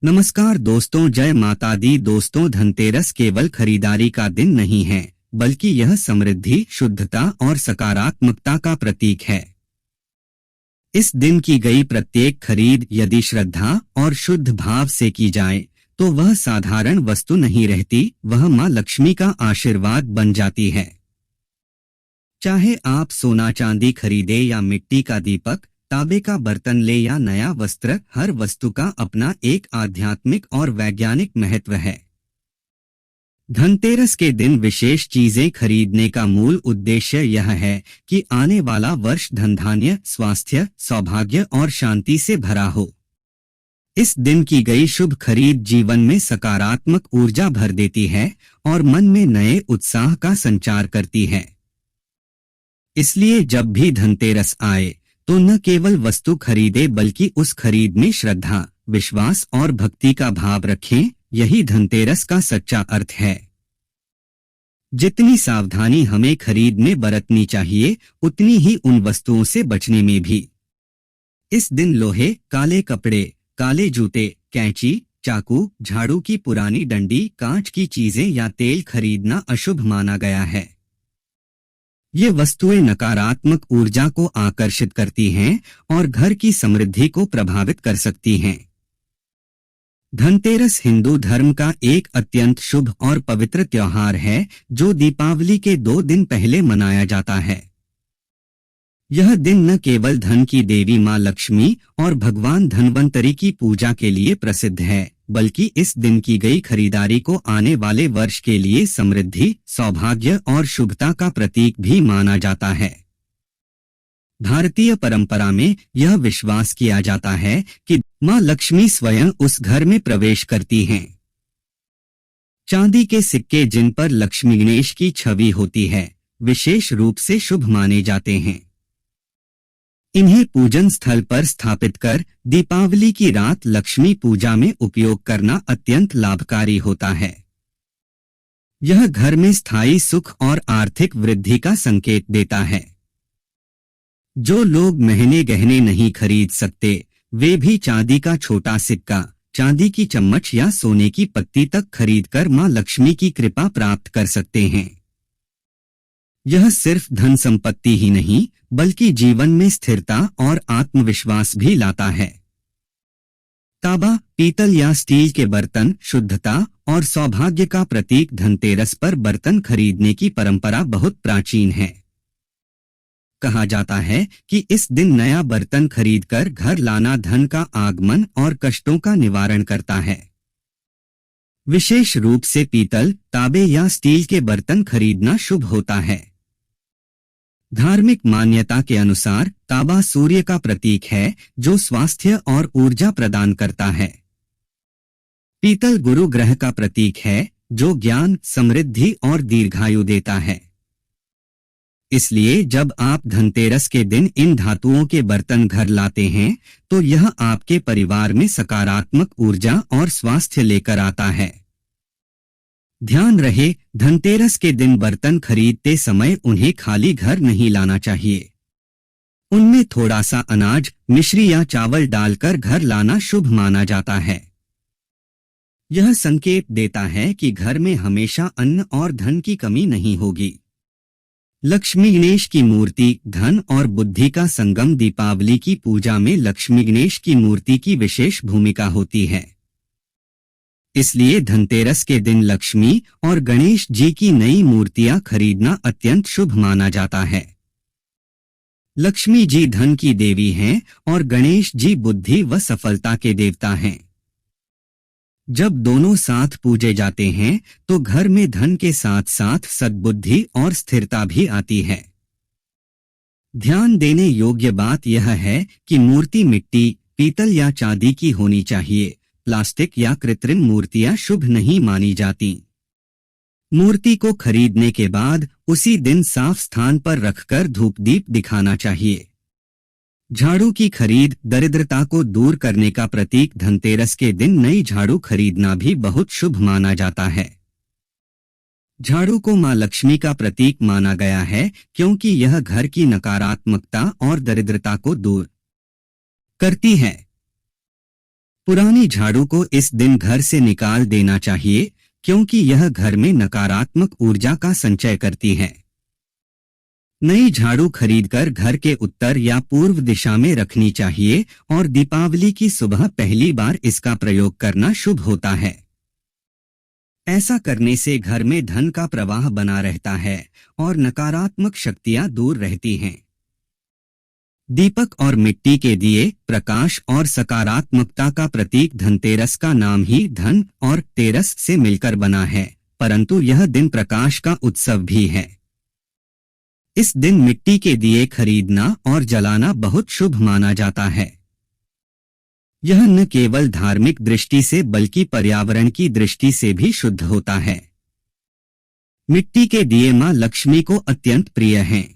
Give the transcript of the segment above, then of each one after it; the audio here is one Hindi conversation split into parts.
नमस्कार दोस्तों, जय माता दी। दोस्तों, धनतेरस केवल खरीदारी का दिन नहीं है, बल्कि यह समृद्धि, शुद्धता और सकारात्मकता का प्रतीक है। इस दिन की गई प्रत्येक खरीद यदि श्रद्धा और शुद्ध भाव से की जाए तो वह साधारण वस्तु नहीं रहती, वह मां लक्ष्मी का आशीर्वाद बन जाती है। चाहे आप सोना चांदी खरीदे या मिट्टी का दीपक, तांबे का बर्तन ले या नया वस्त्र, हर वस्तु का अपना एक आध्यात्मिक और वैज्ञानिक महत्व है। धनतेरस के दिन विशेष चीजें खरीदने का मूल उद्देश्य यह है कि आने वाला वर्ष धनधान्य, स्वास्थ्य, सौभाग्य और शांति से भरा हो। इस दिन की गई शुभ खरीद जीवन में सकारात्मक ऊर्जा भर देती है और मन में नए उत्साह का संचार करती है। इसलिए जब भी धनतेरस आए तो न केवल वस्तु खरीदे बल्कि उस खरीद में श्रद्धा, विश्वास और भक्ति का भाव रखें। यही धनतेरस का सच्चा अर्थ है। जितनी सावधानी हमें खरीद में बरतनी चाहिए, उतनी ही उन वस्तुओं से बचने में भी। इस दिन लोहे, काले कपड़े, काले जूते, कैंची, चाकू, झाड़ू की पुरानी डंडी, कांच की चीजें या तेल खरीदना अशुभ माना गया है। ये वस्तुएं नकारात्मक ऊर्जा को आकर्षित करती हैं और घर की समृद्धि को प्रभावित कर सकती हैं। धनतेरस हिंदू धर्म का एक अत्यंत शुभ और पवित्र त्योहार है, जो दीपावली के 2 दिन पहले मनाया जाता है। यह दिन न केवल धन की देवी मां लक्ष्मी और भगवान धन्वंतरी की पूजा के लिए प्रसिद्ध है, बल्कि इस दिन की गई खरीदारी को आने वाले वर्ष के लिए समृद्धि, सौभाग्य और शुभता का प्रतीक भी माना जाता है। भारतीय परंपरा में यह विश्वास किया जाता है कि मां लक्ष्मी स्वयं उस घर में प्रवेश करती हैं। चांदी के सिक्के जिन पर लक्ष्मी गणेश की छवि होती है, विशेष रूप से शुभ माने जाते हैं। इन्हें पूजन स्थल पर स्थापित कर दीपावली की रात लक्ष्मी पूजा में उपयोग करना अत्यंत लाभकारी होता है। यह घर में स्थायी सुख और आर्थिक वृद्धि का संकेत देता है। जो लोग महंगे गहने नहीं खरीद सकते, वे भी चांदी का छोटा सिक्का, चांदी की चम्मच या सोने की पत्ती तक खरीदकर मां लक्ष्मी की कृपा प्राप्त कर सकते हैं। यह सिर्फ धन संपत्ति ही नहीं, बल्कि जीवन में स्थिरता और आत्मविश्वास भी लाता है। तांबा, पीतल या स्टील के बर्तन शुद्धता और सौभाग्य का प्रतीक। धनतेरस पर बर्तन खरीदने की परंपरा बहुत प्राचीन है। कहा जाता है कि इस दिन नया बर्तन खरीदकर घर लाना धन का आगमन और कष्टों का निवारण करता है। विशेष रूप से पीतल, तांबे या स्टील के बर्तन खरीदना शुभ होता है। धार्मिक मान्यता के अनुसार तांबा सूर्य का प्रतीक है, जो स्वास्थ्य और ऊर्जा प्रदान करता है। पीतल गुरु ग्रह का प्रतीक है, जो ज्ञान, समृद्धि और दीर्घायु देता है। इसलिए जब आप धनतेरस के दिन इन धातुओं के बर्तन घर लाते हैं, तो यह आपके परिवार में सकारात्मक ऊर्जा और स्वास्थ्य लेकर आता है। ध्यान रहे, धनतेरस के दिन बर्तन खरीदते समय उन्हें खाली घर नहीं लाना चाहिए। उनमें थोड़ा सा अनाज, मिश्री या चावल डालकर घर लाना शुभ माना जाता है। यह संकेत देता है कि घर में हमेशा अन्न और धन की कमी नहीं होगी। लक्ष्मी गणेश की मूर्ति, धन और बुद्धि का संगम। दीपावली की पूजा में लक्ष्मी गणेश की मूर्ति की विशेष भूमिका होती है। इसलिए धनतेरस के दिन लक्ष्मी और गणेश जी की नई मूर्तियां खरीदना अत्यंत शुभ माना जाता है। लक्ष्मी जी धन की देवी हैं और गणेश जी बुद्धि व सफलता के देवता हैं। जब दोनों साथ पूजे जाते हैं तो घर में धन के साथ साथ सद्बुद्धि और स्थिरता भी आती है। ध्यान देने योग्य बात यह है कि मूर्ति मिट्टी, पीतल या चांदी की होनी चाहिए। प्लास्टिक या कृत्रिम मूर्तियां शुभ नहीं मानी जाती। मूर्ति को खरीदने के बाद उसी दिन साफ स्थान पर रखकर धूप दीप दिखाना चाहिए। झाड़ू की खरीद दरिद्रता को दूर करने का प्रतीक। धनतेरस के दिन नई झाड़ू खरीदना भी बहुत शुभ माना जाता है। झाड़ू को मां लक्ष्मी का प्रतीक माना गया है, क्योंकि यह घर की नकारात्मकता और दरिद्रता को दूर करती है। पुरानी झाड़ू को इस दिन घर से निकाल देना चाहिए, क्योंकि यह घर में नकारात्मक ऊर्जा का संचय करती है। नई झाड़ू खरीदकर घर के उत्तर या पूर्व दिशा में रखनी चाहिए और दीपावली की सुबह पहली बार इसका प्रयोग करना शुभ होता है। ऐसा करने से घर में धन का प्रवाह बना रहता है और नकारात्मक शक्तियां दूर रहती हैं। दीपक और मिट्टी के दिए प्रकाश और सकारात्मकता का प्रतीक धनतेरस का नाम ही धन और तेरस से मिलकर बना है, परंतु यह दिन प्रकाश का उत्सव भी है। इस दिन मिट्टी के दिए खरीदना और जलाना बहुत शुभ माना जाता है। यह न केवल धार्मिक दृष्टि से बल्कि पर्यावरण की दृष्टि से भी शुद्ध होता है। मिट्टी के दिए मां लक्ष्मी को अत्यंत प्रिय हैं।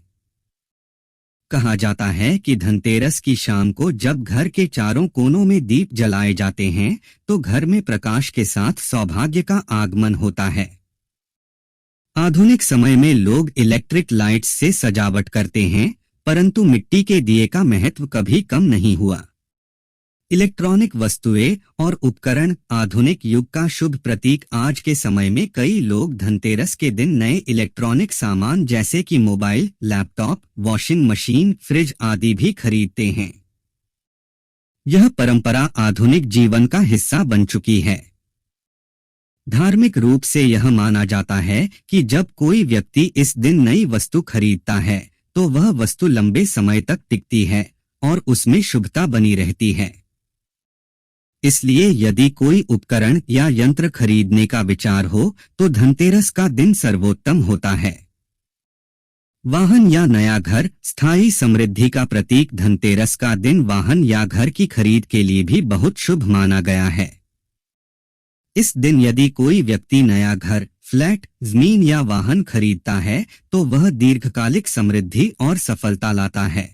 कहा जाता है कि धनतेरस की शाम को जब घर के चारों कोनों में दीप जलाए जाते हैं तो घर में प्रकाश के साथ सौभाग्य का आगमन होता है। आधुनिक समय में लोग इलेक्ट्रिक लाइट्स से सजावट करते हैं, परंतु मिट्टी के दिए का महत्व कभी कम नहीं हुआ। इलेक्ट्रॉनिक वस्तुएं और उपकरण आधुनिक युग का शुभ प्रतीक। आज के समय में कई लोग धनतेरस के दिन नए इलेक्ट्रॉनिक सामान जैसे कि mobile, laptop, washing machine, fridge आदि भी खरीदते हैं। यह परंपरा आधुनिक जीवन का हिस्सा बन चुकी है। धार्मिक रूप से यह माना जाता है कि जब कोई व्यक्ति इस दिन नई वस्तु खरीदता है तो वह वस्तु लंबे समय तक टिकती है और उसमें शुभता बनी रहती है। इसलिए यदि कोई उपकरण या यंत्र खरीदने का विचार हो तो धनतेरस का दिन सर्वोत्तम होता है। वाहन या नया घर स्थायी समृद्धि का प्रतीक। धनतेरस का दिन वाहन या घर की खरीद के लिए भी बहुत शुभ माना गया है। इस दिन यदि कोई व्यक्ति नया घर, फ्लैट, जमीन या वाहन खरीदता है तो वह दीर्घकालिक समृद्धि और सफलता लाता है।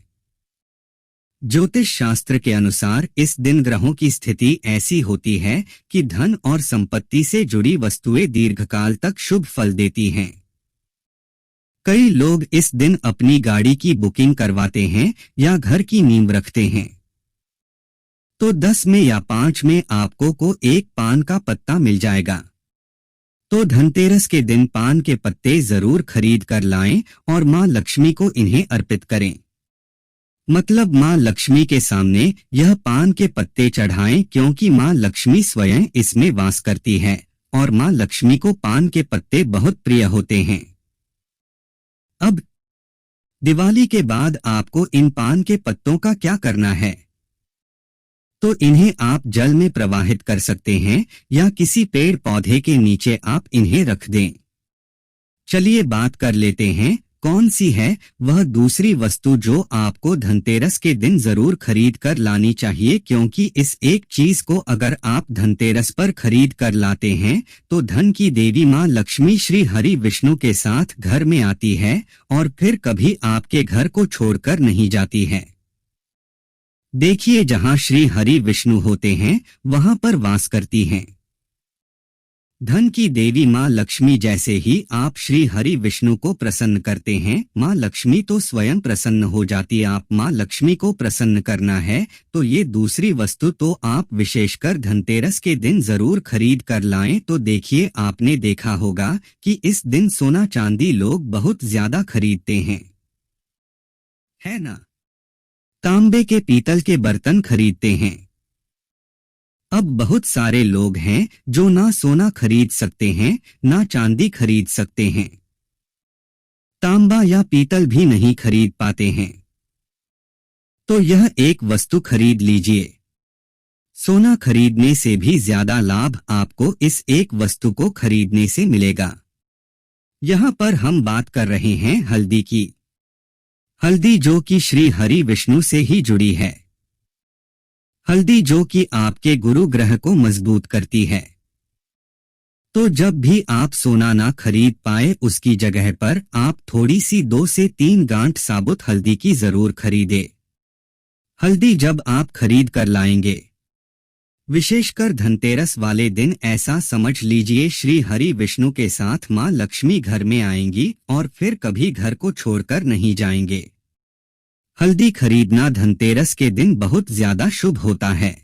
ज्योतिष शास्त्र के अनुसार इस दिन ग्रहों की स्थिति ऐसी होती है कि धन और संपत्ति से जुड़ी वस्तुएं दीर्घकाल तक शुभ फल देती हैं। कई लोग इस दिन अपनी गाड़ी की बुकिंग करवाते हैं या घर की नींव रखते हैं तो 10 में या 5 में आपको को एक पान का पत्ता मिल जाएगा। तो धनतेरस के दिन पान के पत्ते जरूर खरीद कर लाएं और मां लक्ष्मी को इन्हें अर्पित करें। मतलब मां लक्ष्मी के सामने यह पान के पत्ते चढ़ाएं, क्योंकि मां लक्ष्मी स्वयं इसमें वास करती है और मां लक्ष्मी को पान के पत्ते बहुत प्रिय होते हैं। अब दिवाली के बाद आपको इन पान के पत्तों का क्या करना है? तो इन्हें आप जल में प्रवाहित कर सकते हैं या किसी पेड़ पौधे के नीचे आप इन्हें रख दें। चलिए बात कर लेते हैं कौन सी है वह दूसरी वस्तु जो आपको धनतेरस के दिन जरूर खरीद कर लानी चाहिए, क्योंकि इस एक चीज को अगर आप धनतेरस पर खरीद कर लाते हैं तो धन की देवी मां लक्ष्मी श्री हरि विष्णु के साथ घर में आती है और फिर कभी आपके घर को छोड़कर नहीं जाती है। देखिए, जहां श्री हरि विष्णु होते हैं वहां पर वास करती हैं धन की देवी मां लक्ष्मी। जैसे ही आप श्री हरि विष्णु को प्रसन्न करते हैं, मां लक्ष्मी तो स्वयं प्रसन्न हो जाती है। आप मां लक्ष्मी को प्रसन्न करना है तो ये दूसरी वस्तु तो आप विशेषकर धनतेरस के दिन जरूर खरीद कर लाएं। तो देखिए, आपने देखा होगा कि इस दिन सोना चांदी लोग बहुत ज्यादा खरीदते हैं, है ना? तांबे के पीतल के बर्तन खरीदते हैं। अब बहुत सारे लोग हैं जो ना सोना खरीद सकते हैं ना चांदी खरीद सकते हैं, तांबा या पीतल भी नहीं खरीद पाते हैं। तो यह एक वस्तु खरीद लीजिए। सोना खरीदने से भी ज्यादा लाभ आपको इस एक वस्तु को खरीदने से मिलेगा। यहाँ पर हम बात कर रहे हैं हल्दी की। हल्दी जो कि श्री हरि विष्णु से ही जुड़ी है। हल्दी जो कि आपके गुरु ग्रह को मजबूत करती है। तो जब भी आप सोना ना खरीद पाए उसकी जगह पर आप थोड़ी सी 2 से 3 गांठ साबुत हल्दी की जरूर खरीदे। हल्दी जब आप खरीद कर लाएंगे, विशेषकर धनतेरस वाले दिन, ऐसा समझ लीजिए श्री हरि विष्णु के साथ मां लक्ष्मी घर में आएंगी और फिर कभी घर को छोड़कर नहीं जाएंगे। हल्दी खरीदना धनतेरस के दिन बहुत ज्यादा शुभ होता है।